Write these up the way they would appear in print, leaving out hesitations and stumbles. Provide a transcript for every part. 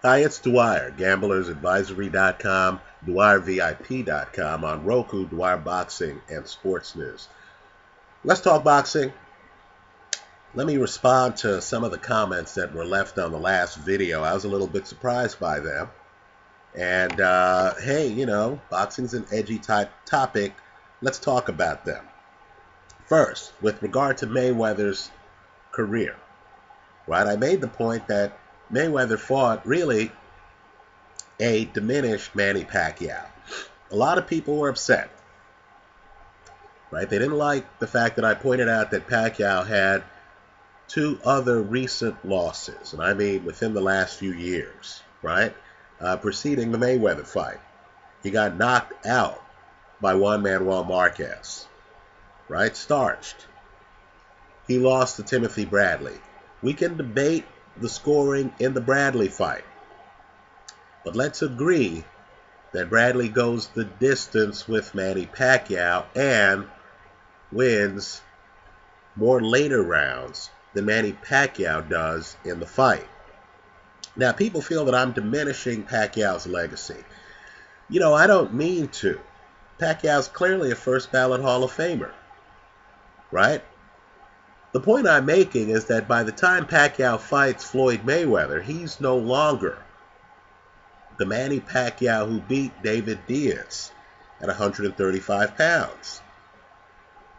Hi, it's Dwyer, gamblersadvisory.com, dwyervip.com, on Roku, Dwyer Boxing and Sports News. Let's talk boxing. Let me respond to some of the comments that were left on the last video. I was a little bit surprised by them. And hey, boxing's an edgy type topic. Let's talk about them. First, with regard to Mayweather's career, right? I made the point that Mayweather fought really a diminished Manny Pacquiao. A lot of people were upset, right? They didn't like the fact that I pointed out that Pacquiao had two other recent losses, and I mean within the last few years, right? Preceding the Mayweather fight. He got knocked out by Juan Manuel Marquez, right? Starched. He lost to Timothy Bradley. We can debate the scoring in the Bradley fight, but let's agree that Bradley goes the distance with Manny Pacquiao and wins more later rounds than Manny Pacquiao does in the fight. Now, people feel that I'm diminishing Pacquiao's legacy. I don't mean to. Pacquiao's clearly a first ballot Hall of Famer, right? The point I'm making is that by the time Pacquiao fights Floyd Mayweather, he's no longer the Manny Pacquiao who beat David Diaz at 135 pounds.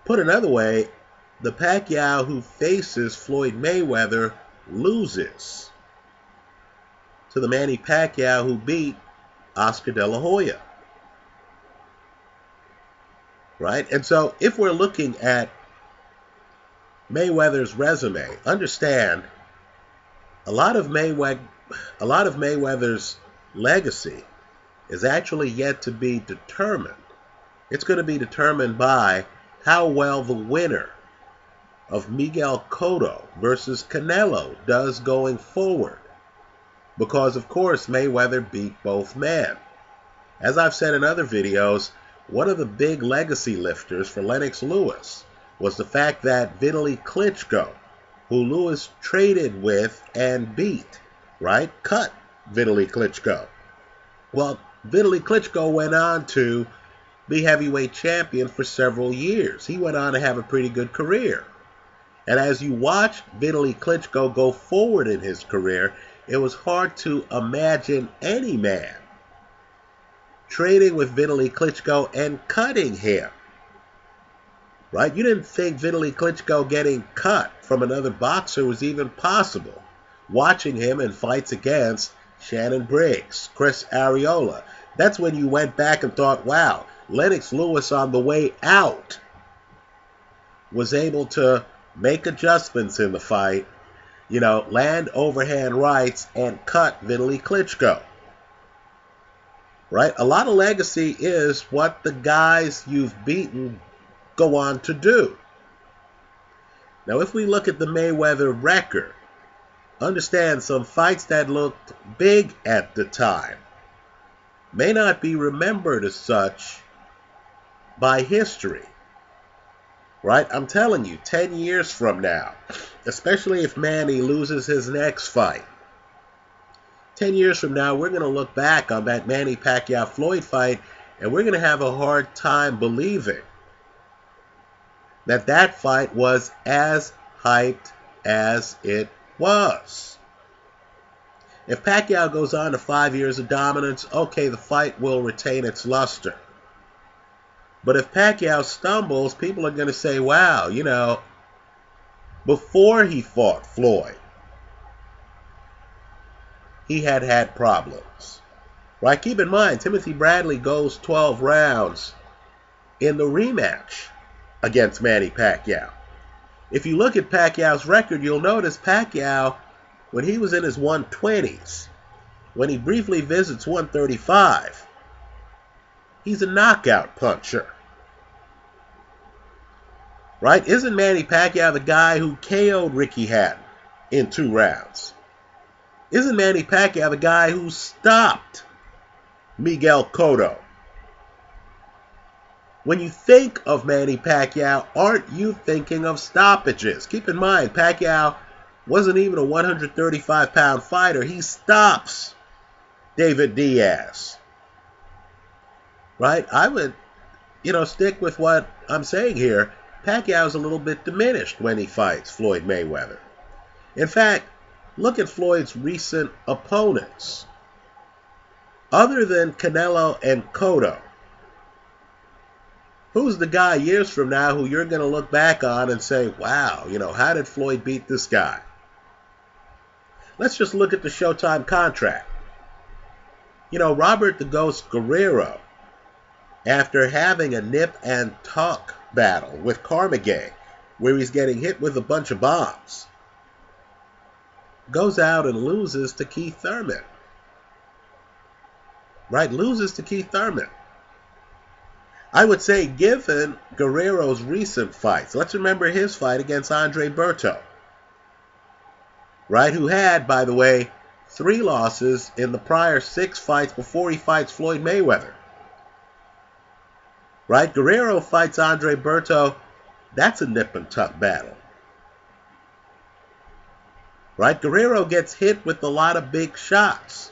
Put another way, the Pacquiao who faces Floyd Mayweather loses to the Manny Pacquiao who beat Oscar De La Hoya. Right? And so if we're looking at Mayweather's resume, understand a lot of Mayweather's legacy is actually yet to be determined. It's going to be determined by how well the winner of Miguel Cotto versus Canelo does going forward. Because, of course, Mayweather beat both men. As I've said in other videos, one of the big legacy lifters for Lennox Lewis was the fact that Vitaly Klitschko, who Lewis traded with and beat, right, cut Vitaly Klitschko. Well, Vitaly Klitschko went on to be heavyweight champion for several years. He went on to have a pretty good career. And as you watched Vitaly Klitschko go forward in his career, it was hard to imagine any man trading with Vitaly Klitschko and cutting him. Right? You didn't think Vitaly Klitschko getting cut from another boxer was even possible. Watching him in fights against Shannon Briggs, Chris Arreola, that's when you went back and thought, wow, Lennox Lewis on the way out was able to make adjustments in the fight, land overhand rights and cut Vitaly Klitschko. Right? A lot of legacy is what the guys you've beaten go on to do. Now, if we look at the Mayweather record, understand some fights that looked big at the time may not be remembered as such by history. Right? I'm telling you, 10 years from now, especially if Manny loses his next fight, 10 years from now, we're going to look back on that Manny Pacquiao-Floyd fight, and we're going to have a hard time believing that that fight was as hyped as it was. If Pacquiao goes on to 5 years of dominance, okay, the fight will retain its luster. But if Pacquiao stumbles, people are going to say, wow, before he fought Floyd, he had problems. Right? Keep in mind, Timothy Bradley goes 12 rounds in the rematch against Manny Pacquiao. If you look at Pacquiao's record, you'll notice Pacquiao, when he was in his 120s, when he briefly visits 135, he's a knockout puncher. Right? Isn't Manny Pacquiao the guy who KO'd Ricky Hatton in 2 rounds? Isn't Manny Pacquiao the guy who stopped Miguel Cotto? When you think of Manny Pacquiao, aren't you thinking of stoppages? Keep in mind, Pacquiao wasn't even a 135-pound fighter. He stops David Diaz. Right? I would, stick with what I'm saying here. Pacquiao's a little bit diminished when he fights Floyd Mayweather. In fact, look at Floyd's recent opponents. Other than Canelo and Cotto, who's the guy years from now who you're going to look back on and say, wow, how did Floyd beat this guy? Let's just look at the Showtime contract. Robert the Ghost Guerrero, after having a nip and tuck battle with Carmagay, where he's getting hit with a bunch of bombs, goes out and loses to Keith Thurman. Right? Loses to Keith Thurman. I would say, given Guerrero's recent fights, let's remember his fight against Andre Berto, right? Who had, by the way, 3 losses in the prior 6 fights before he fights Floyd Mayweather. Right? Guerrero fights Andre Berto. That's a nip and tuck battle. Right? Guerrero gets hit with a lot of big shots.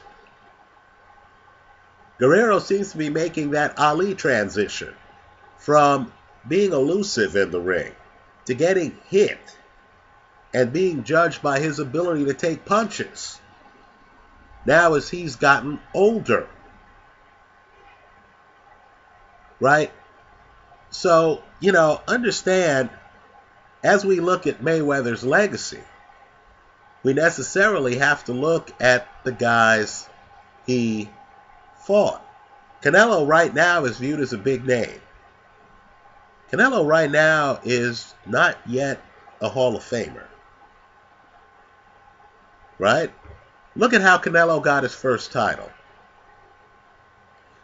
Guerrero seems to be making that Ali transition from being elusive in the ring to getting hit and being judged by his ability to take punches. Now as he's gotten older. Right? So, understand, as we look at Mayweather's legacy, we necessarily have to look at the guys he fought. Canelo right now is viewed as a big name. Canelo right now is not yet a Hall of Famer. Right? Look at how Canelo got his first title.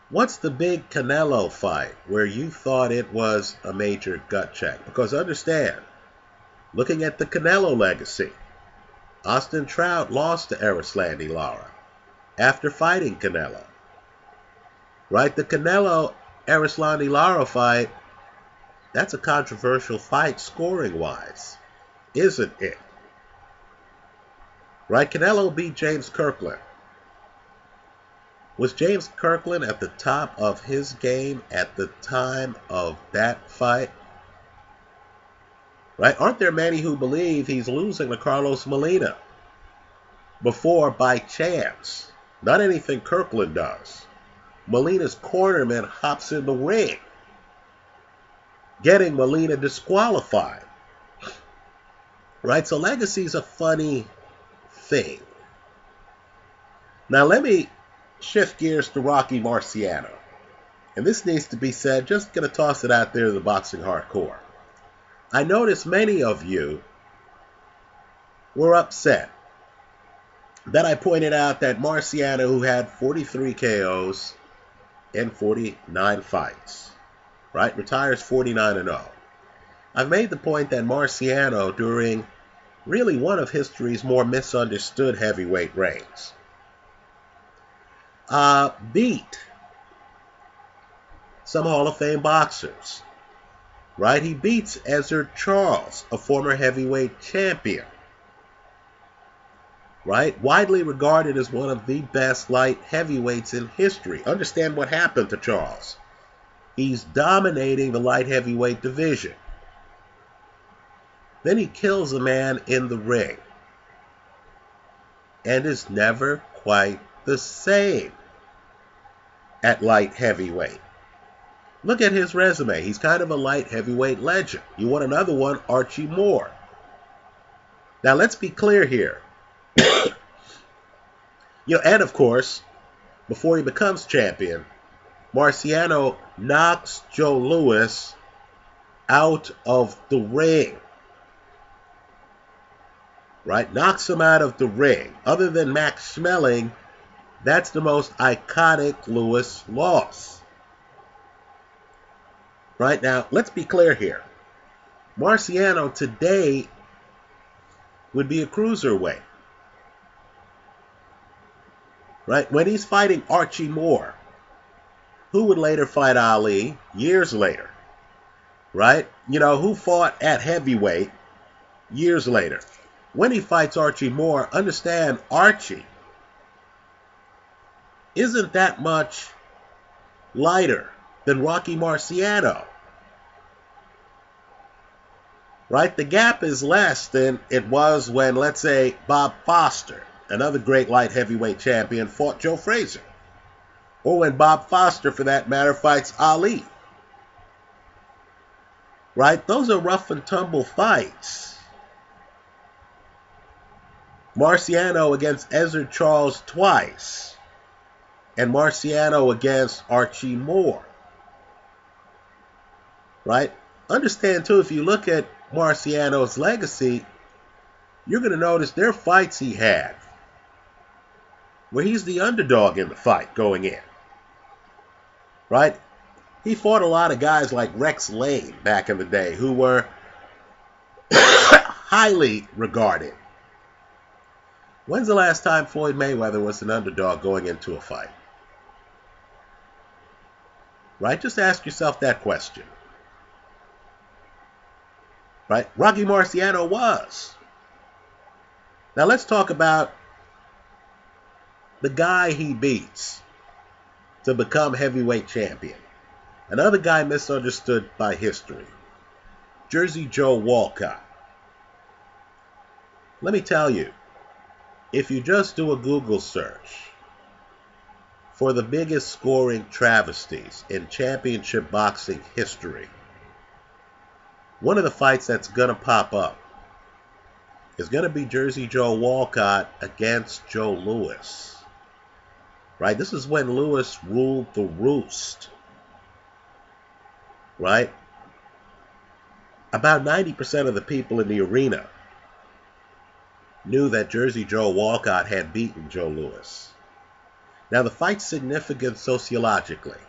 What's the big Canelo fight where you thought it was a major gut check? Because understand, looking at the Canelo legacy, Austin Trout lost to Erislandy Lara after fighting Canelo. Right? The Canelo-Erislandy Lara fight, that's a controversial fight scoring-wise, isn't it? Right? Canelo beat James Kirkland. Was James Kirkland at the top of his game at the time of that fight? Right? Aren't there many who believe he's losing to Carlos Molina before, by chance, not anything Kirkland does, Molina's cornerman hops in the ring, getting Molina disqualified? Right? So legacy's a funny thing. Now let me shift gears to Rocky Marciano. And this needs to be said, just going to toss it out there to the boxing hardcore. I noticed many of you were upset that I pointed out that Marciano, who had 43 KOs in 49 fights, right, retires 49-0. I've made the point that Marciano, during really one of history's more misunderstood heavyweight reigns, beat some Hall of Fame boxers. Right? He beats Ezzard Charles, a former heavyweight champion. Right? Widely regarded as one of the best light heavyweights in history. Understand what happened to Charles. He's dominating the light heavyweight division. Then he kills a man in the ring and is never quite the same at light heavyweight. Look at his resume. He's kind of a light heavyweight legend. You want another one, Archie Moore. Now let's be clear here. And of course, before he becomes champion, Marciano knocks Joe Louis out of the ring. Right? Knocks him out of the ring. Other than Max Schmeling, that's the most iconic Louis loss. Right? Now, let's be clear here. Marciano today would be a cruiserweight. Right? When he's fighting Archie Moore, who would later fight Ali years later. Right? Who fought at heavyweight years later. When he fights Archie Moore, understand Archie isn't that much lighter than Rocky Marciano. Right? The gap is less than it was when, let's say, Bob Foster, another great light heavyweight champion, fought Joe Frazier. Or when Bob Foster, for that matter, fights Ali. Right? Those are rough and tumble fights. Marciano against Ezzard Charles twice. And Marciano against Archie Moore. Right? Understand, too, if you look at Marciano's legacy, you're going to notice there are fights he had where he's the underdog in the fight going in. Right? He fought a lot of guys like Rex Lane back in the day who were highly regarded. When's the last time Floyd Mayweather was an underdog going into a fight? Right? Just ask yourself that question. Right? Rocky Marciano was. Now let's talk about the guy he beats to become heavyweight champion. Another guy misunderstood by history. Jersey Joe Walcott. Let me tell you, if you just do a Google search for the biggest scoring travesties in championship boxing history, one of the fights that's going to pop up is going to be Jersey Joe Walcott against Joe Louis. Right? This is when Louis ruled the roost. Right? About 90% of the people in the arena knew that Jersey Joe Walcott had beaten Joe Louis. Now, the fight's significant sociologically.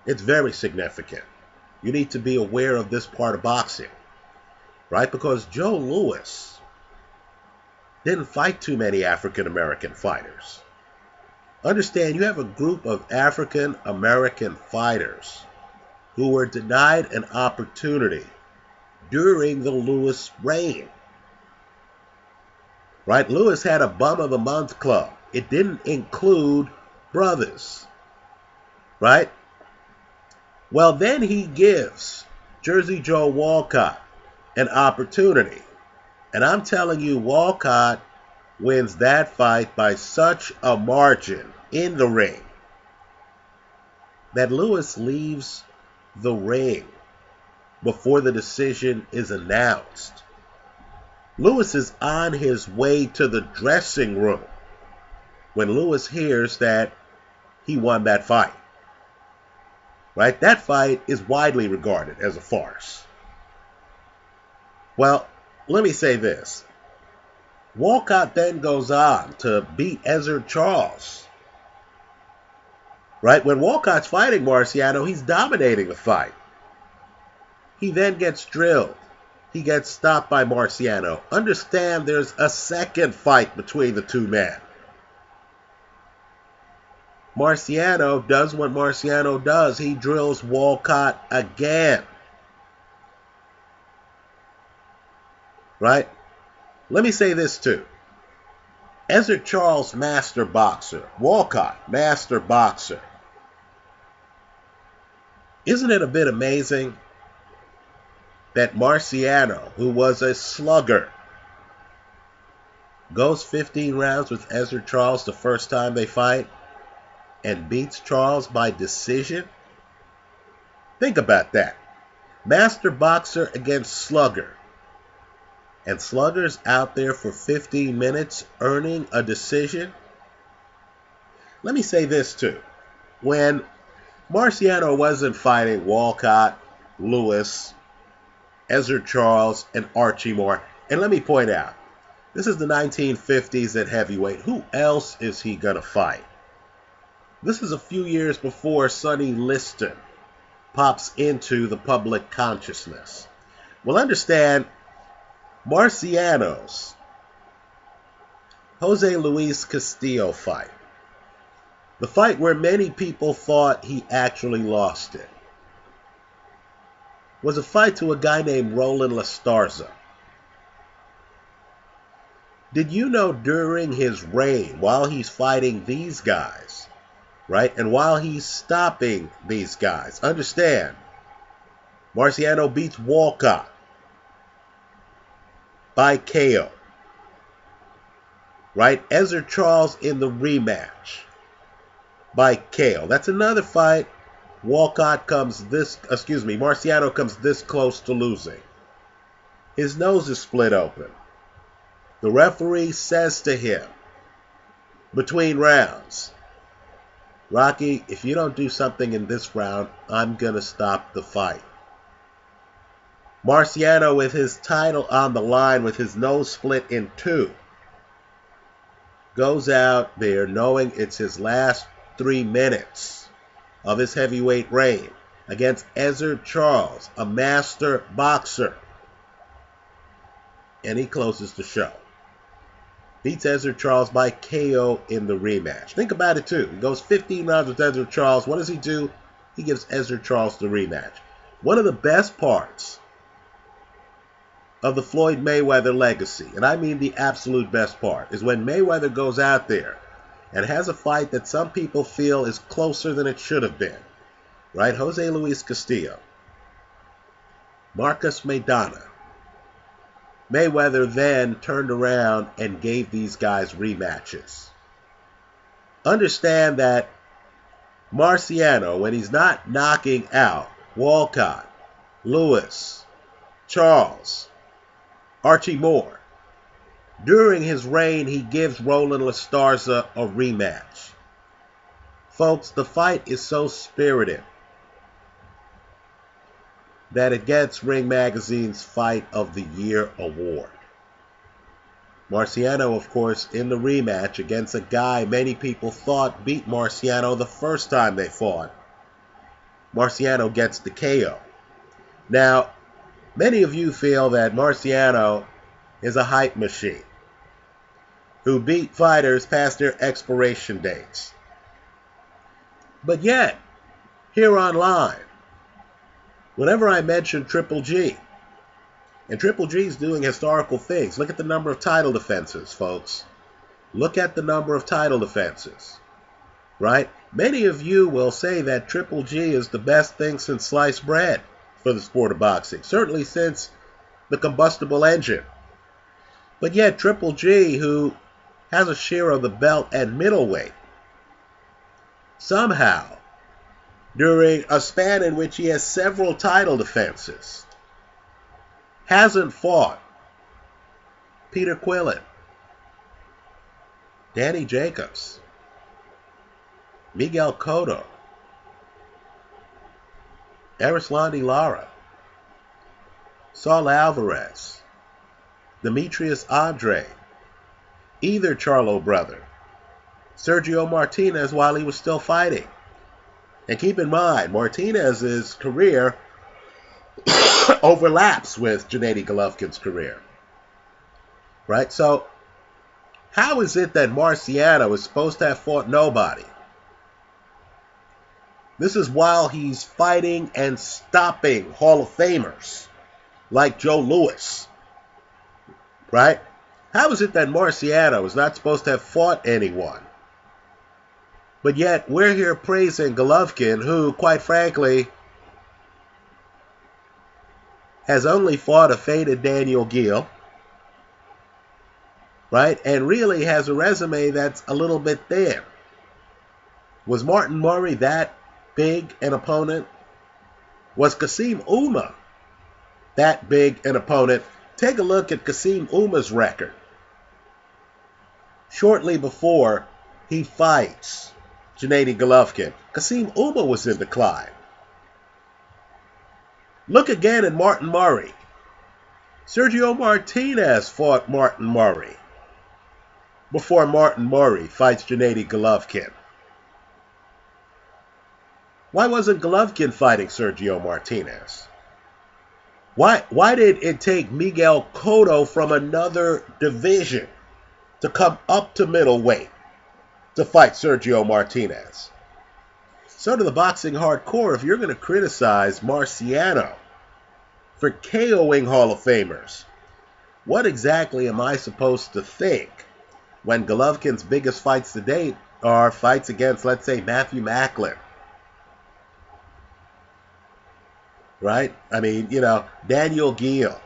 It's very significant. You need to be aware of this part of boxing. Right? Because Joe Louis didn't fight too many African American fighters. Understand, you have a group of African American fighters who were denied an opportunity during the Louis reign. Right? Louis had a Bum of the Month club. It didn't include brothers. Right? Well, then he gives Jersey Joe Walcott an opportunity. And I'm telling you, Walcott wins that fight by such a margin in the ring that Louis leaves the ring before the decision is announced. Louis is on his way to the dressing room when Louis hears that he won that fight. Right? That fight is widely regarded as a farce. Well, let me say this. Walcott then goes on to beat Ezzard Charles. Right? When Walcott's fighting Marciano, he's dominating the fight. He then gets drilled. He gets stopped by Marciano. Understand, there's a second fight between the two men. Marciano does what Marciano does. He drills Walcott again. Right? Let me say this too. Ezzard Charles, master boxer. Walcott, master boxer. Isn't it a bit amazing that Marciano, who was a slugger, goes 15 rounds with Ezzard Charles the first time they fight and beats Charles by decision? Think about that. Master boxer against slugger. And Slugger's out there for 15 minutes earning a decision. Let me say this too. When Marciano wasn't fighting Walcott, Louis, Ezzard Charles, and Archie Moore, and let me point out, this is the 1950s at heavyweight. Who else is he going to fight? This is a few years before Sonny Liston pops into the public consciousness. Well, understand, Marciano's Jose Luis Castillo fight, the fight where many people thought he actually lost it, was a fight to a guy named Roland Lastarza. Did you know during his reign, while he's fighting these guys, right? And while he's stopping these guys, understand, Marciano beats Walcott by KO, right? Ezra Charles in the rematch by KO. That's another fight. Marciano comes this close to losing. His nose is split open. The referee says to him, between rounds, Rocky, if you don't do something in this round, I'm going to stop the fight. Marciano, with his title on the line, with his nose split in two, goes out there knowing it's his last 3 minutes of his heavyweight reign against Ezra Charles, a master boxer. And he closes the show. Beats Ezra Charles by KO in the rematch. Think about it too. He goes 15 rounds with Ezra Charles. What does he do? He gives Ezra Charles the rematch. One of the best parts of the Floyd Mayweather legacy, and I mean the absolute best part, is when Mayweather goes out there and has a fight that some people feel is closer than it should have been. Right? Jose Luis Castillo, Marcus Maidana. Mayweather then turned around and gave these guys rematches. Understand that Marciano, when he's not knocking out Walcott, Lewis, Charles, Archie Moore, during his reign he gives Roland Lastarza a rematch. Folks, the fight is so spirited that it gets Ring Magazine's Fight of the Year award. Marciano, of course, in the rematch against a guy many people thought beat Marciano the first time they fought. Marciano gets the KO. Now, many of you feel that Marciano is a hype machine who beat fighters past their expiration dates. But yet, here online, whenever I mention Triple G, and Triple G's doing historical things. Look at the number of title defenses, folks. Look at the number of title defenses, right? Many of you will say that Triple G is the best thing since sliced bread for the sport of boxing, certainly since the combustible engine. But yet Triple G, who has a share of the belt at middleweight, somehow, during a span in which he has several title defenses, hasn't fought Peter Quillen, Danny Jacobs, Miguel Cotto, Erislandy Lara, Saul Alvarez, Demetrius Andre, either Charlo brother, Sergio Martinez while he was still fighting. And keep in mind, Martinez's career overlaps with Gennady Golovkin's career. Right? So, how is it that Marciano is supposed to have fought nobody? This is while he's fighting and stopping Hall of Famers like Joe Louis. Right? How is it that Marciano is not supposed to have fought anyone? But yet, we're here praising Golovkin, who, quite frankly, has only fought a faded Daniel Geale, right? And really has a resume that's a little bit thin. Was Martin Murray that big an opponent? Was Kasim Uma that big an opponent? Take a look at Kasim Uma's record. Shortly before he fights Gennady Golovkin, Kasim Uma was in decline. Look again at Martin Murray. Sergio Martinez fought Martin Murray before Martin Murray fights Gennady Golovkin. Why wasn't Golovkin fighting Sergio Martinez? Why did it take Miguel Cotto from another division to come up to middleweight to fight Sergio Martinez? So to the boxing hardcore, if you're going to criticize Marciano for KOing Hall of Famers, what exactly am I supposed to think when Golovkin's biggest fights to date or fights against, let's say, Matthew Macklin, right? I mean, Daniel Geale.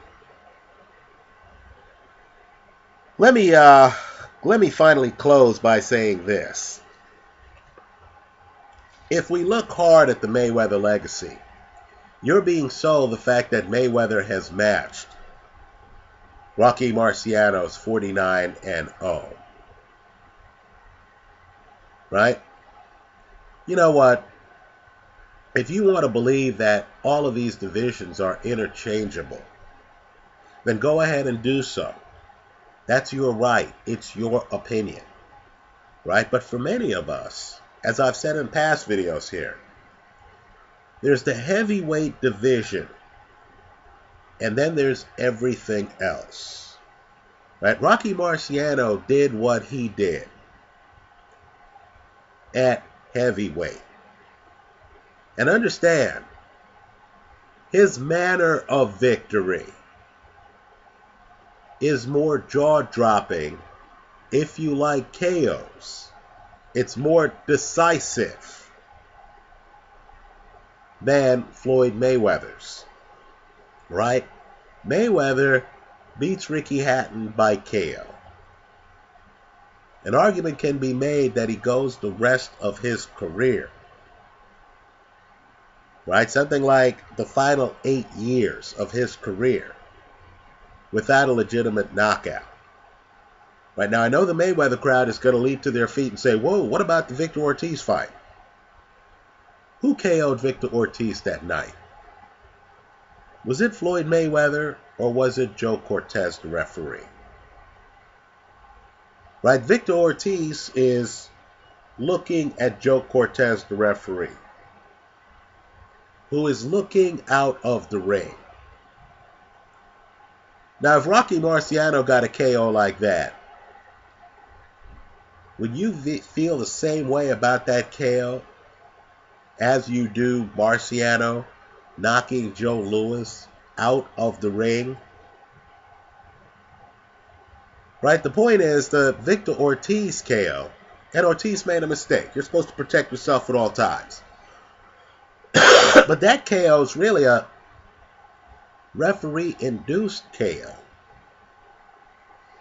Let me finally close by saying this. If we look hard at the Mayweather legacy, you're being sold the fact that Mayweather has matched Rocky Marciano's 49-0. Right? You know what? If you want to believe that all of these divisions are interchangeable, then go ahead and do so. That's your right. It's your opinion. Right? But for many of us, as I've said in past videos here, there's the heavyweight division, and then there's everything else. Right? Rocky Marciano did what he did at heavyweight. And understand, his manner of victory is more jaw-dropping if you like KOs. It's more decisive than Floyd Mayweather's. Right? Mayweather beats Ricky Hatton by KO. An argument can be made that he goes the rest of his career, right? Something like the final 8 years of his career without a legitimate knockout. Right now, I know the Mayweather crowd is going to leap to their feet and say, whoa, what about the Victor Ortiz fight? Who KO'd Victor Ortiz that night? Was it Floyd Mayweather or was it Joe Cortez, the referee? Right, Victor Ortiz is looking at Joe Cortez, the referee, who is looking out of the ring. Now, if Rocky Marciano got a KO like that, would you feel the same way about that KO as you do Marciano knocking Joe Louis out of the ring? Right? The point is the Victor Ortiz KO, and Ortiz made a mistake. You're supposed to protect yourself at all times. But that KO is really a referee-induced KO.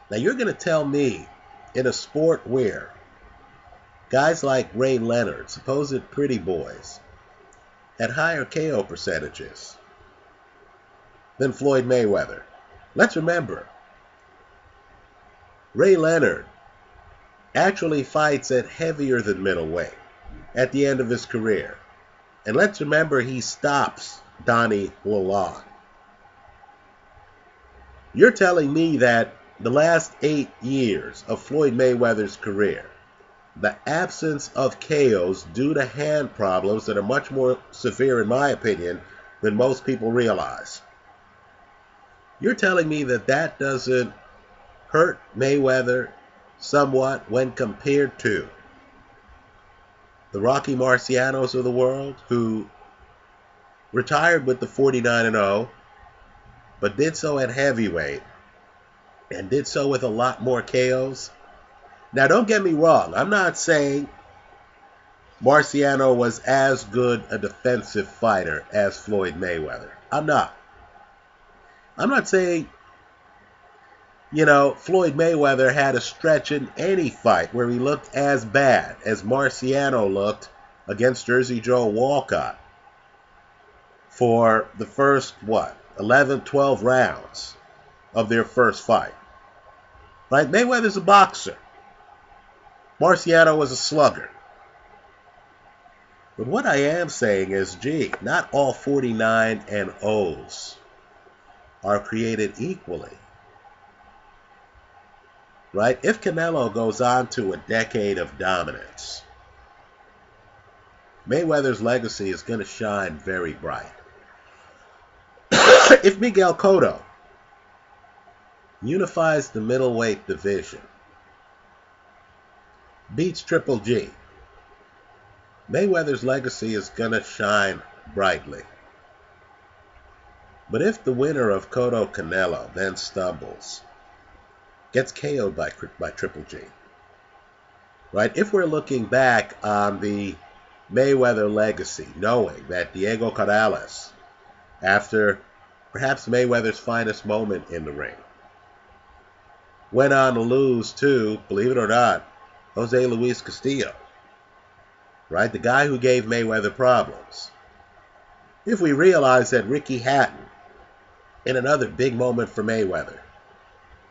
Now, you're going to tell me in a sport where guys like Ray Leonard, supposed pretty boys, had higher KO percentages than Floyd Mayweather. Let's remember, Ray Leonard actually fights at heavier than middleweight at the end of his career. And let's remember, he stops Donnie Lalonde. You're telling me that the last 8 years of Floyd Mayweather's career, the absence of KOs due to hand problems that are much more severe, in my opinion, than most people realize. You're telling me that that doesn't hurt Mayweather somewhat when compared to the Rocky Marcianos of the world, who retired with the 49-0, but did so at heavyweight, and did so with a lot more KOs? Now, don't get me wrong. I'm not saying Marciano was as good a defensive fighter as Floyd Mayweather. I'm not. I'm not saying, Floyd Mayweather had a stretch in any fight where he looked as bad as Marciano looked against Jersey Joe Walcott for the first, 11, 12 rounds of their first fight. Right? Mayweather's a boxer. Marciano was a slugger. But what I am saying is, not all 49-0s are created equally. Right? If Canelo goes on to a decade of dominance, Mayweather's legacy is going to shine very bright. If Miguel Cotto unifies the middleweight division, beats Triple G, Mayweather's legacy is going to shine brightly. But if the winner of Cotto-Canelo then stumbles, gets KO'd by Triple G, right? If we're looking back on the Mayweather legacy, knowing that Diego Canales, after perhaps Mayweather's finest moment in the ring, went on to lose to, believe it or not, Jose Luis Castillo, right? The guy who gave Mayweather problems. If we realize that Ricky Hatton, in another big moment for Mayweather,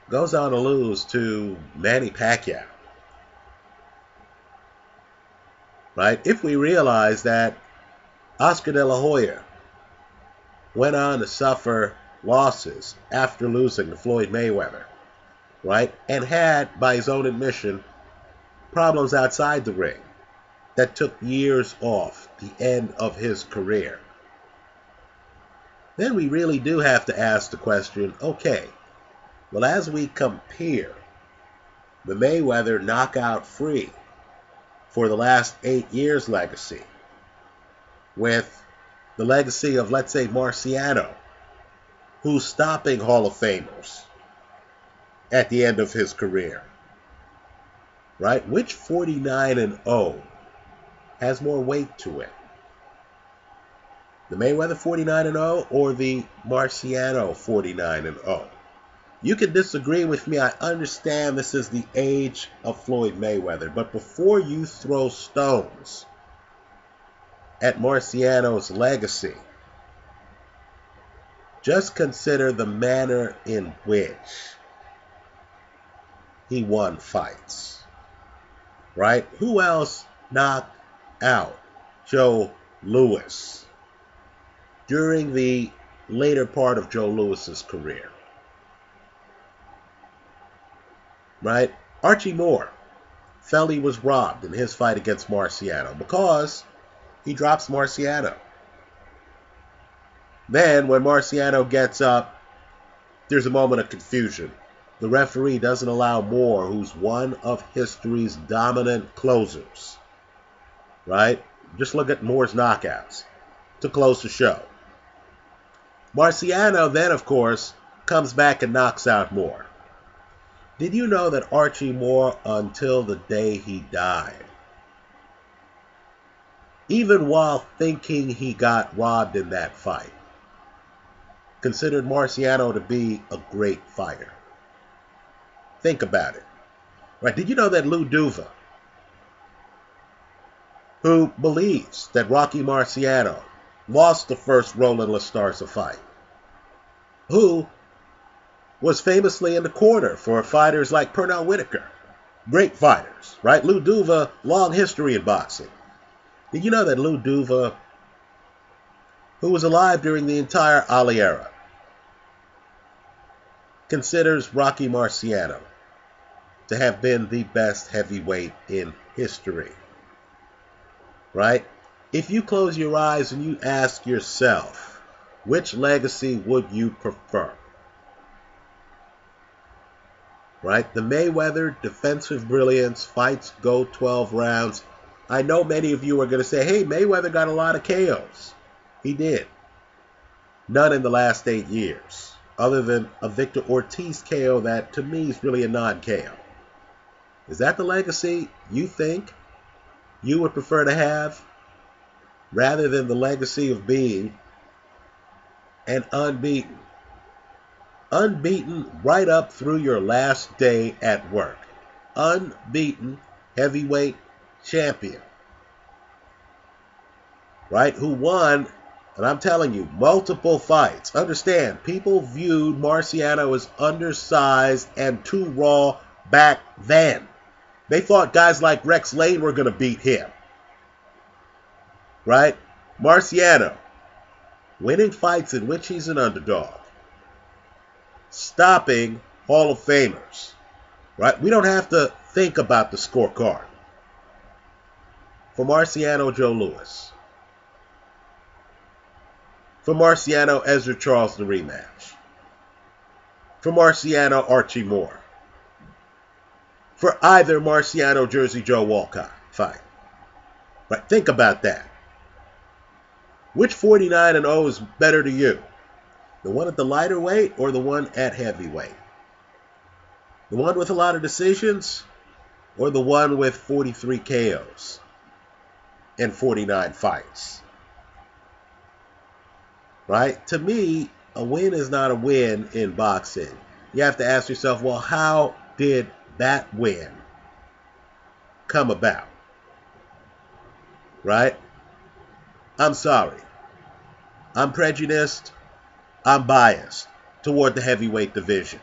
goes on to lose to Manny Pacquiao, right? If we realize that Oscar De La Hoya went on to suffer losses after losing to Floyd Mayweather, right? And had, by his own admission, problems outside the ring that took years off the end of his career. Then we really do have to ask the question, okay, well, as we compare the Mayweather knockout free for the last 8 years legacy with the legacy of, let's say, Marciano, who's stopping Hall of Famers at the end of his career, right? Which 49-0 has more weight to it? The Mayweather 49-0 or the Marciano 49-0? You can disagree with me. I understand this is the age of Floyd Mayweather. But before you throw stones at Marciano's legacy, just consider the manner in which he won fights. Right? Who else knocked out Joe Louis during the later part of Joe Louis's career? Right? Archie Moore felt he was robbed in his fight against Marciano because he drops Marciano. Then when Marciano gets up, there's a moment of confusion. The referee doesn't allow Moore, who's one of history's dominant closers, right? Just look at Moore's knockouts to close the show. Marciano then, of course, comes back and knocks out Moore. Did you know that Archie Moore, until the day he died, even while thinking he got robbed in that fight, considered Marciano to be a great fighter? Think about it. Right? Did you know that Lou Duva, who believes that Rocky Marciano lost the first Roland La Starza fight, who was famously in the corner for fighters like Pernell Whitaker, great fighters, right? Lou Duva, long history in boxing. Did you know that Lou Duva, who was alive during the entire Ali era, considers Rocky Marciano to have been the best heavyweight in history? Right? If you close your eyes and you ask yourself, which legacy would you prefer? Right? The Mayweather defensive brilliance, fights go 12 rounds. I know many of you are going to say, hey, Mayweather got a lot of KOs. He did. None in the last 8 years, other than a Victor Ortiz KO that, to me, is really a non-KO. Is that the legacy you think you would prefer to have, rather than the legacy of being an unbeaten? Unbeaten right up through your last day at work. Unbeaten heavyweight champion. Right? Who won, and I'm telling you, multiple fights. Understand, people viewed Marciano as undersized and too raw back then. They thought guys like Rex Lane were going to beat him. Right? Marciano, winning fights in which he's an underdog. Stopping Hall of Famers. Right? We don't have to think about the scorecard. For Marciano, Joe Louis. For Marciano, Ezra Charles, the rematch. For Marciano, Archie Moore. For either Marciano, Jersey Joe Walcott fight. Right? Think about that. Which 49-0 is better to you? The one at the lighter weight or the one at heavyweight? The one with a lot of decisions or the one with 43 KOs in 49 fights? Right? To me, a win is not a win in boxing. You have to ask yourself, well, how did that win come about? Right? I'm sorry. I'm prejudiced. I'm biased toward the heavyweight division.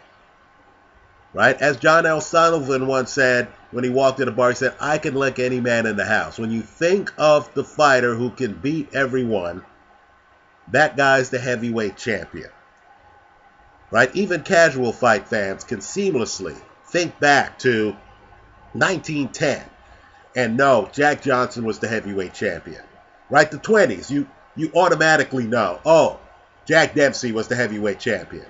Right? As John L. Sullivan once said when he walked in a bar, he said, I can lick any man in the house. When you think of the fighter who can beat everyone, that guy's the heavyweight champion. Right? Even casual fight fans can seamlessly think back to 1910 and know Jack Johnson was the heavyweight champion. Right? The 20s, you automatically know, oh, Jack Dempsey was the heavyweight champion.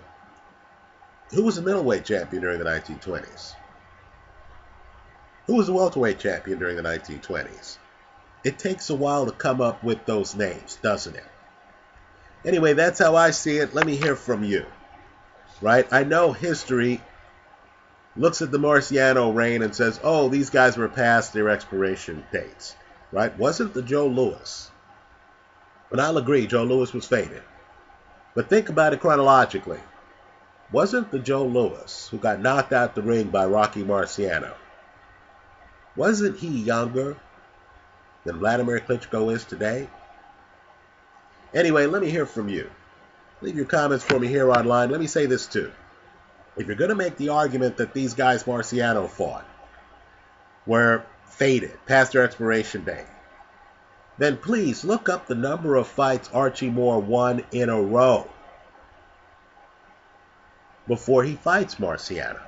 Who was the middleweight champion during the 1920s? Who was the welterweight champion during the 1920s? It takes a while to come up with those names, doesn't it? Anyway, that's how I see it. Let me hear from you. Right? I know history looks at the Marciano reign and says, oh, these guys were past their expiration dates. Right? Wasn't the Joe Louis? But I'll agree, Joe Louis was faded. But think about it chronologically. Wasn't the Joe Louis who got knocked out the ring by Rocky Marciano, wasn't he younger than Vladimir Klitschko is today? Anyway, let me hear from you. Leave your comments for me here online. Let me say this too. If you're going to make the argument that these guys Marciano fought were faded, past their expiration date, then please look up the number of fights Archie Moore won in a row before he fights Marciano.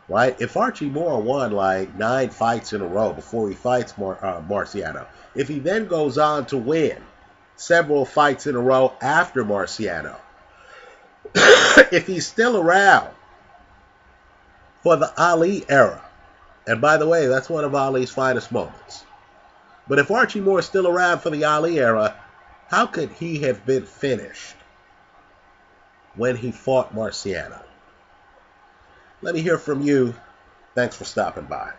Right? If Archie Moore won like 9 fights in a row before he fights Marciano, if he then goes on to win several fights in a row after Marciano, if he's still around for the Ali era, and by the way, that's one of Ali's finest moments, but if Archie Moore is still around for the Ali era, how could he have been finished when he fought Marciano? Let me hear from you. Thanks for stopping by.